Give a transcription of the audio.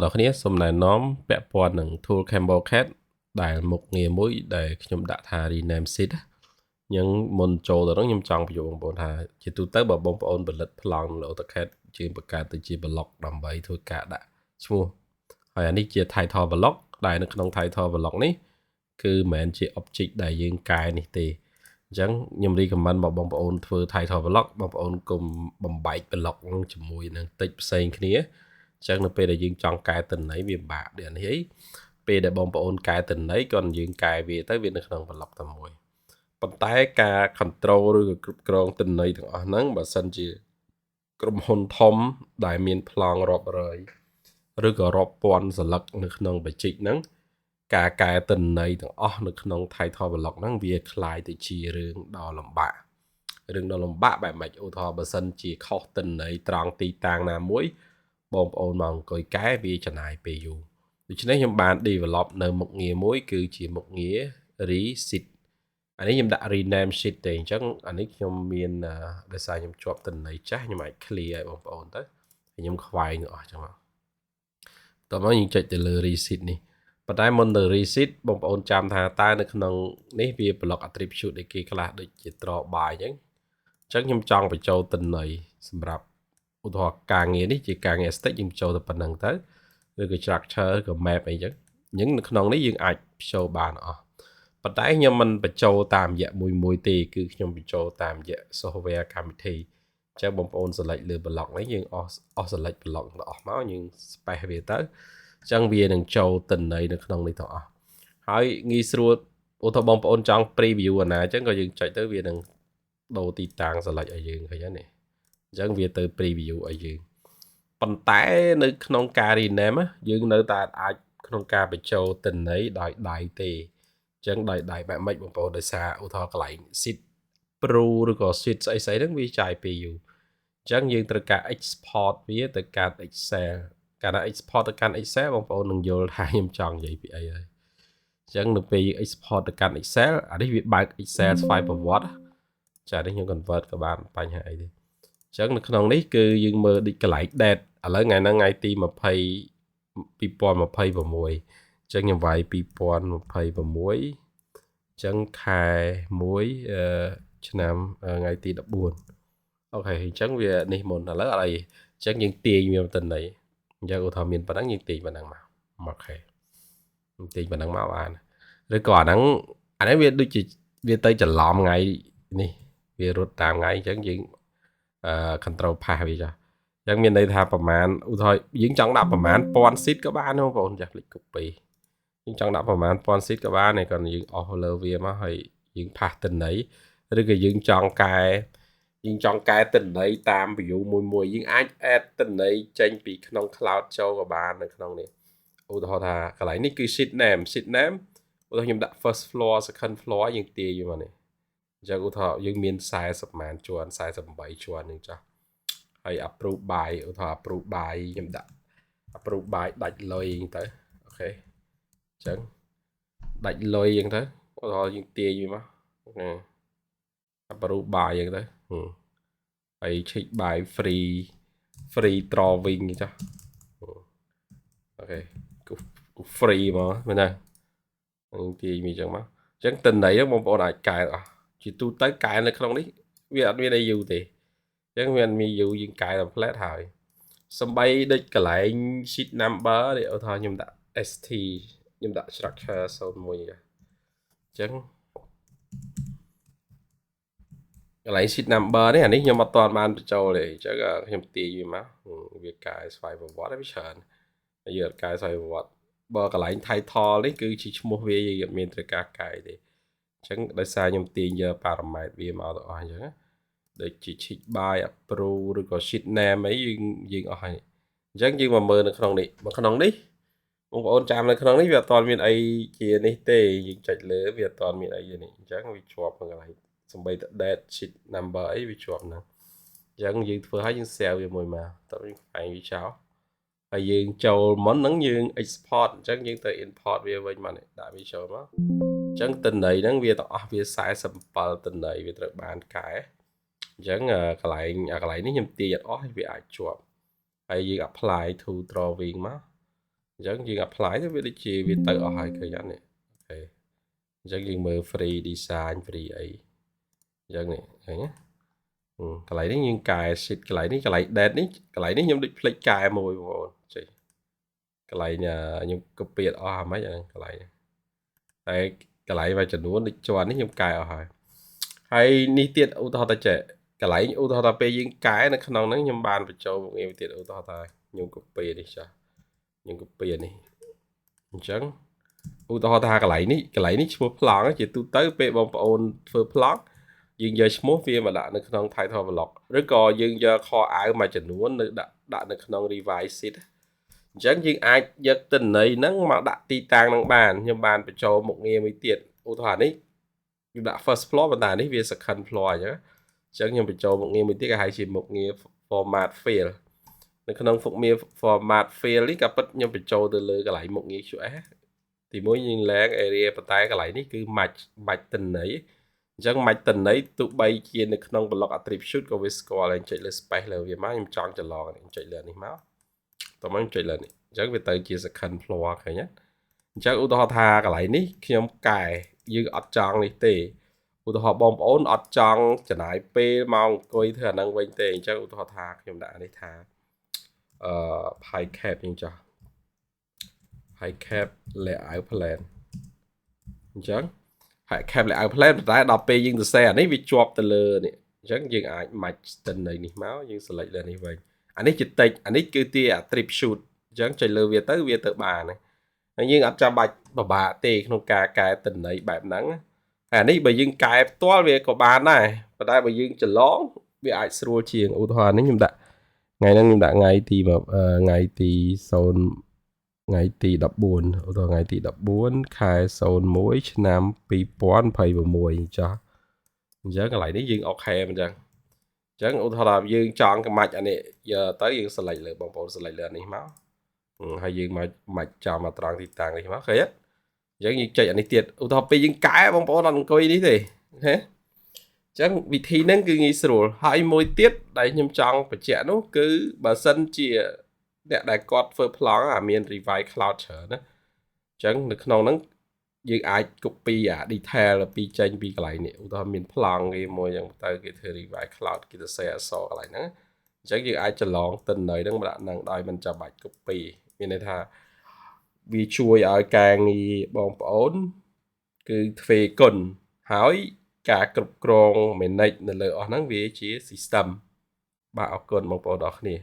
ដល់គ្នាសូមណែនាំពាក់ព័ន្ធនឹង tool Campbell Cat ដែលមុខងារមួយដែលខ្ញុំដាក់ថា rename sheet អញ្ចឹងមុនចូលទៅហ្នឹងខ្ញុំចង់បញ្យល់បងប្អូនថាជាទូទៅបើបងប្អូនផលិតប្លង់លើ AutoCAD យើងបង្កើតទៅជា block ដើម្បីធ្វើការដាក់ឈ្មោះហើយអានេះជា title block ដែលនៅក្នុង title block នេះគឺមិនមែនជា object ដែលយើងកែនេះទេអញ្ចឹងខ្ញុំ recommend មកបងប្អូនធ្វើ title block បងប្អូនកុំបំបែក block នឹងជាមួយនឹង text ផ្សេងគ្នាអញ្ចឹងនៅពេលដែលយើងចង់កែទិន្នន័យវាពិបាកដូចនេះអីពេលដែលបងប្អូនកែទិន្នន័យគាត់យើងកែវាទៅវានៅក្នុង block តែមួយប៉ុន្តែការ control ឬក៏គ្រប់គ្រងទិន្នន័យទាំងអស់ហ្នឹងបើសិនជាក្រុមហ៊ុនធំដែលមានប្លង់រាប់រយឬក៏រាប់ពាន់សន្លឹកនៅក្នុងបច្ចេកហ្នឹងការកែទិន្នន័យទាំងអស់នៅក្នុង title block ហ្នឹងវាคล้ายទៅជារឿងដ៏លំបាកបែបម៉េចឧទាហរណ៍បើសិនជាខុសទិន្នន័យត្រង់ទីតាំងណាមួយបងប្អូនមកអង្គុយកែវាចំណាយពេលយូរដូច្នេះខ្ញុំបាន develop នៅមុខងារមួយគឺជាមុខងារ reset អានេះខ្ញុំដាក់ rename sheet ទេអញ្ចឹងអានេះខ្ញុំមានដោយសារខ្ញុំជាប់ទិន្នន័យចាស់ខ្ញុំអាច clear ឲ្យបងប្អូនទៅខ្ញុំខ្វែងអស់ចឹងមកតោះមកយើងចុចទៅលើ reset នេះប៉ុន្តែមុនទៅ reset បងប្អូនចាំថាតើនៅក្នុងនេះវា block attribute ដែលគេខ្លះដូចជា draw by អញ្ចឹងខ្ញុំចង់បញ្ចូលទិន្នន័យសម្រាប់ឧទាហរណ៍ការងារនេះជាការងារ static យើងបញ្ចូលទៅប៉ុណ្្នឹងទៅឬក៏ structure ក៏ map អីចឹងអញ្ចឹងនៅក្នុងនេះយើងអាចបញ្ចូលបានអស់ប៉ុន្តែខ្ញុំមិនបញ្ចូលតាមរយៈមួយទេគឺខ្ញុំបញ្ចូលតាមរយៈ software កម្មវិធីអញ្ចឹងបងប្អូន select លើ block នេះយើងអស់ select block ទាំងអស់មកយើង space វាទៅអញ្ចឹងវានឹងចូលទិន្នន័យនៅក្នុងនេះទាំងអស់ហើយងាយស្រួលឧទាហរណ៍បងប្អូនចង់ preview អាណាអញ្ចឹងក៏យើងចុចទៅវានឹងដូរទីតាំង select ឲ្យយើងឃើញហើយនេះអញ្ចឹងវាទៅ preview ឲ្យយើងប៉ុន្តែនៅក្នុងការ rename យើងនៅតែអាចក្នុងការបញ្ចូលទិន្នន័យដោយដៃទេអញ្ចឹងដោយដៃបែបម៉េចបងប្អូនដោយសារឧទាហរណ៍កន្លែង sheet pro ឬក៏ sheet ស្អីហ្នឹងវាចាយពេលយូរអញ្ចឹងយើងត្រូវការ export វាទៅកាន់ Excel កាលណា export ទៅកាន់ Excel បងប្អូននឹងយល់ថាខ្ញុំចង់និយាយពីអីហើយអញ្ចឹងនៅពេលយើង export ទៅកាន់ Excel អានេះវាបើក Excel file ប្រវត្តិចានេះខ្ញុំ convert ក៏បានបញ្ហាអីទេអញ្ចឹងនៅក្នុងនេះគឺយើងមើលដូចកន្លែង date ឥឡូវថ្ងៃហ្នឹងថ្ងៃទី20 2026អញ្ចឹងខ្ញុំវាយ2026អញ្ចឹងខែ1ឆ្នាំថ្ងៃទី14អូខេអញ្ចឹងវានេះមុនឥឡូវអីអញ្ចឹងយើងទាញវាទៅណីអញ្ចឹងឧទាហរណ៍មានប៉ុណ្ណឹងយើងទាញប៉ុណ្ណឹងមកអូខេទាញប៉ុណ្ណឹងមកបានឬក៏អានេះវាដូចជាវាទៅច្រឡំថ្ងៃនេះវារត់តាមថ្ងៃអញ្ចឹងយើងcontrol pass វាចាអញ្ចឹងមានន័យថាប្រមាណឧទាហរណ៍យើងចង់ដាក់ប្រមាណ1000 sheet ក៏បានបងប្អូនចាស់ភ្លេច copy យើងចង់ដាក់ប្រមាណ1000 sheet ក៏បានតែគាត់យើងអស់លើវាមកហើយយើង pass ទិន្នន័យឬក៏យើងចង់កែទិន្នន័យតាម view មួយយើងអាច add ទិន្នន័យចេញពីក្នុង cloud ចូលក៏បាននៅក្នុងនេះឧទាហរណ៍ថាកន្លែងនេះគឺ sheet name ឧទាហរណ៍ខ្ញុំដាក់ first floor second floor យើងទាញមកនេះអញ្ចឹងឧទាហរណ៍យើងមាន40ម៉ានជាន់48ជាន់នឹងចាស់ហើយ approve by ឧទាហរណ៍ approve by ខ្ញុំដាក់ approve by ដាច់លុយអញ្ចឹងទៅអូខេអញ្ចឹងដាច់លុយអញ្ចឹងទៅឧទាហរណ៍យើងទាញវាមកណា approve by អញ្ចឹងទៅហើយ check by free drawing អញ្ចឹងអូខេគឺ free មកមែនទេយើងទាញវាអញ្ចឹងមកអញ្ចឹងទិន្នន័យបងប្អូនអាចកែអស់ជាទូទៅកែនៅក្នុងនេះវាអត់មានអីយូរទេអញ្ចឹងវាអត់មានយូរយើងកែតែ flat ហើយសំបីដូចកន្លែង sheet number ឧទាហរណ៍ខ្ញុំដាក់ st ខ្ញុំដាក់ structure 01អញ្ចឹងកន្លែង sheet number នេះអានេះខ្ញុំអត់ទាន់បានបញ្ចូលទេអញ្ចឹងខ្ញុំទាញវាមកវាកែស្វ័យប្រវត្តិវាច្រើនហើយយើងអត់កែស្វ័យប្រវត្តិបើកន្លែង title នេះគឺជាឈ្មោះវាយើងអត់មានត្រូវការកែទេអញ្ចឹងដោយសារខ្ញុំទាញយក parameter វាមកទៅអស់អញ្ចឹងដូចជា check by approve ឬក៏ sheet name អីយើងអស់ហើយអញ្ចឹងយើងមកមើលនៅក្នុងនេះបងប្អូនចាំនៅក្នុងនេះវាអត់ទាន់មានអីជានេះទេយើងចុចលើវាអត់ទាន់មានអីទេនេះអញ្ចឹងវាជាប់ក្នុងកន្លែងសំបីត date sheet number អីវាជាប់ហ្នឹងអញ្ចឹងយើងធ្វើឲ្យយើង save វាមួយមកតើយើងផ្សាយវាចោលហើយយើងចូលមុនហ្នឹងយើង export អញ្ចឹងយើងទៅ import វាវិញមកនេះដាក់វាចូលមកអញ្ចឹងទិន្នន័យហ្នឹងវាទាំងអស់វា47ទិន្នន័យវាត្រូវបានកែអញ្ចឹងកន្លែងនេះខ្ញុំទាញអត់អស់វាអាចជាប់ហើយយើង apply to drawing មក Chẳngយើង apply ទៅវាដូចជាវាទៅអស់ហើយឃើញអត់នេះអូខេអញ្ចឹងយើងមើល free design free អីអញ្ចឹងនេះឃើញណាកន្លែងនេះយើងកែ sheet កន្លែងនេះកន្លែង date នេះកន្លែងនេះខ្ញុំដូចភ្លេចកែមួយបងប្អូនចេះកន្លែងខ្ញុំ copy អត់អស់ហ្មងអាហ្នឹងកន្លែងតែកន្លែងមួយចំនួនដូចជាន់នេះខ្ញុំកែអស់ហើយនេះទៀតឧទាហរណ៍តែចេះកន្លែងឧទាហរណ៍ថាពេលយើងកែនៅក្នុងហ្នឹងខ្ញុំបានបញ្ចូលមុខងារទៀតឧទាហរណ៍ថាខ្ញុំ copy នេះចាស់ខ្ញុំ copy នេះអញ្ចឹងឧទាហរណ៍ថាកន្លែងនេះឈ្មោះប្លង់ជាទូទៅពេលបងប្អូនធ្វើប្លង់យើងយកឈ្មោះវាមកដាក់នៅក្នុង title block ឬក៏យើងយកខអាវមួយចំនួននៅដាក់នៅក្នុង revise sheet អញ្ចឹងយើងអាចយកទិន្នន័យហ្នឹងមកដាក់ទីតាំងហ្នឹងបានខ្ញុំបានបញ្ចូលមុខងារមួយទៀតឧទាហរណ៍នេះខ្ញុំដាក់ first floor ប៉ុន្តែនេះវា second floor អញ្ចឹងខ្ញុំបញ្ចូលមុខងារមួយទៀតគេហៅជាមុខងារ format field នៅក្នុងមុខងារ format field នេះក៏ពិតខ្ញុំបញ្ចូលទៅលើកន្លែងមុខងារ QS ទីមួយយើងឡើង area ប៉ុន្តែកន្លែងនេះគឺ match ទិន្នន័យអញ្ចឹង match ទិន្នន័យទោះបីជានៅក្នុង block attribute ក៏វាស្គាល់ហើយចុចលើ space លើវាមកខ្ញុំចង់ច្រឡងនេះចុចលើនេះមកតោះមកចុចលើនេះអញ្ចឹងវាទៅជា second floor ឃើញទេអញ្ចឹងឧទាហរណ៍ថាកន្លែងនេះខ្ញុំកែយើងអត់ចង់នេះទេឧទាហរណ៍បងប្អូនអត់ចង់ចំណាយពេលមកអង្គុយធ្វើអាហ្នឹងវិញទេអញ្ចឹងឧទាហរណ៍ថាខ្ញុំដាក់នេះថាhigh cap យើងចោះ high cap layout plan អញ្ចឹង high cap layout plan ប៉ុន្តែដល់ពេលយើងសរសេរអានេះវាជាប់ទៅលើនេះអញ្ចឹងយើងអាច match ទិន្នន័យនេះមកយើង select លើនេះវិញអានេះជា text អានេះគឺជា attribute អញ្ចឹងចុចលើវាទៅបានហើយយើងអត់ចាំបាច់ពិបាកទេក្នុងការកែទិន្នន័យបែបហ្នឹងហើយអានេះបើយើងកែផ្ទាល់វាក៏បានដែរប៉ុន្តែបើយើងច្រឡំវាអាចស្រួលជាងឧទាហរណ៍នេះខ្ញុំដាក់ថ្ងៃហ្នឹងខ្ញុំដាក់ថ្ងៃទីថ្ងៃទី0ថ្ងៃទី14ឧទាហរណ៍ថ្ងៃទី14ខែ01ឆ្នាំ2026ចាស់អញ្ចឹងកន្លែងនេះយើងអូខេអញ្ចឹងឧទាហរណ៍ថាយើងចង់កម្មាច់អានេះយកទៅយើង select លើបងប្អូន select លើនេះមកហើយយើងមកចាំមកត្រង់ទីតាំងនេះមកឃើញទេអញ្ចឹងយើងចុចអានេះទៀតឧទាហរណ៍ពេលយើងកែបងប្អូនអត់អង្គុយនេះទេហេអញ្ចឹងវិធីហ្នឹងគឺងាយស្រួលហើយមួយទៀតដែលខ្ញុំចង់បញ្ជាក់នោះគឺបើសិនជាអ្នកដែលគាត់ធ្វើប្លង់មាន Revise Cloud ច្រើនណាអញ្ចឹងនៅក្នុងហ្នឹងយើងអាច copy អា detail ពីចេញពីកន្លែងនេះឧទាហរណ៍មានប្លង់គេមួយអញ្ចឹងទៅគេធ្វើ Revise Cloud គេទៅ share អក្សរកន្លែងហ្នឹងអញ្ចឹងយើងអាចច្រឡងទិន្នន័យហ្នឹងមកដាក់ហ្នឹងដោយមិនចាំបាច់ copy មានន័យថាវាជួយឲ្យការងារបងប្អូនគឺទ្វេគុណហើយការគ្រប់គ្រង manage នៅលើអស់ហ្នឹងវាជា system បាទអរគុណបងប្អូនអរគ្នា